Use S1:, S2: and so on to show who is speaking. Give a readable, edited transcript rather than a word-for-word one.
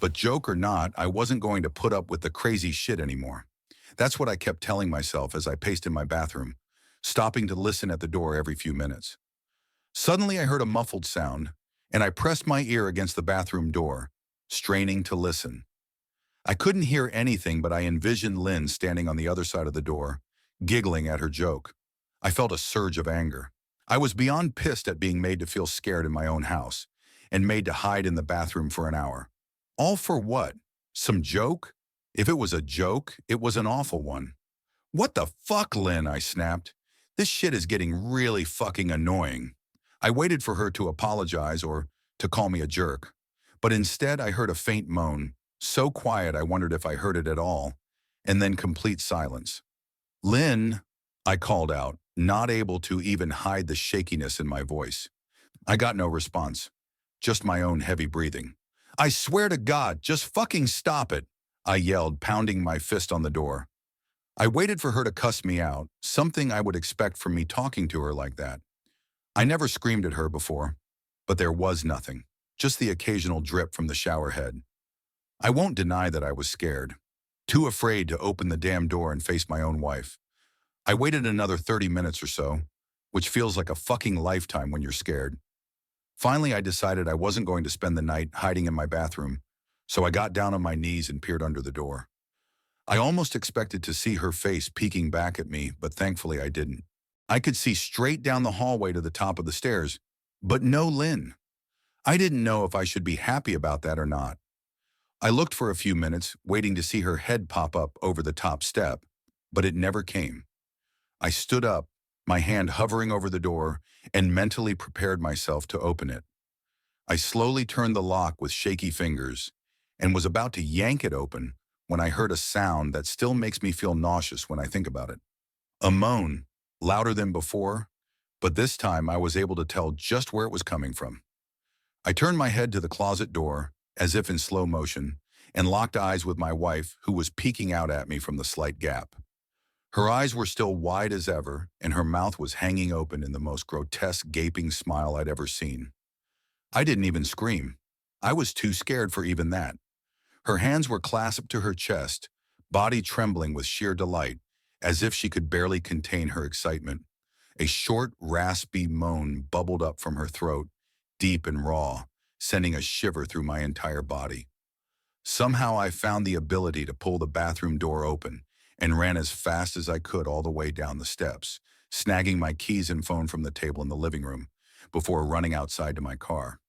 S1: But joke or not, I wasn't going to put up with the crazy shit anymore. That's what I kept telling myself as I paced in my bathroom, stopping to listen at the door every few minutes. Suddenly I heard a muffled sound, and I pressed my ear against the bathroom door, straining to listen. I couldn't hear anything, but I envisioned Lynn standing on the other side of the door, giggling at her joke. I felt a surge of anger. I was beyond pissed at being made to feel scared in my own house, and made to hide in the bathroom for an hour. All for what? Some joke? If it was a joke, it was an awful one. What the fuck, Lynn? I snapped. This shit is getting really fucking annoying. I waited for her to apologize or to call me a jerk, but instead I heard a faint moan, so quiet I wondered if I heard it at all, and then complete silence. Lynn, I called out, not able to even hide the shakiness in my voice. I got no response, just my own heavy breathing. I swear to God, just fucking stop it, I yelled, pounding my fist on the door. I waited for her to cuss me out, something I would expect from me talking to her like that. I never screamed at her before, but there was nothing, just the occasional drip from the shower head. I won't deny that I was scared, too afraid to open the damn door and face my own wife. I waited another 30 minutes or so, which feels like a fucking lifetime when you're scared. Finally, I decided I wasn't going to spend the night hiding in my bathroom, so I got down on my knees and peered under the door. I almost expected to see her face peeking back at me, but thankfully I didn't. I could see straight down the hallway to the top of the stairs, but no Lynn. I didn't know if I should be happy about that or not. I looked for a few minutes, waiting to see her head pop up over the top step, but it never came. I stood up, my hand hovering over the door, and mentally prepared myself to open it. I slowly turned the lock with shaky fingers and was about to yank it open when I heard a sound that still makes me feel nauseous when I think about it. A moan, louder than before, but this time I was able to tell just where it was coming from. I turned my head to the closet door, as if in slow motion, and locked eyes with my wife, who was peeking out at me from the slight gap. Her eyes were still wide as ever, and her mouth was hanging open in the most grotesque gaping smile I'd ever seen. I didn't even scream. I was too scared for even that. Her hands were clasped to her chest, body trembling with sheer delight, as if she could barely contain her excitement. A short, raspy moan bubbled up from her throat, deep and raw, sending a shiver through my entire body. Somehow I found the ability to pull the bathroom door open and ran as fast as I could all the way down the steps, snagging my keys and phone from the table in the living room before running outside to my car.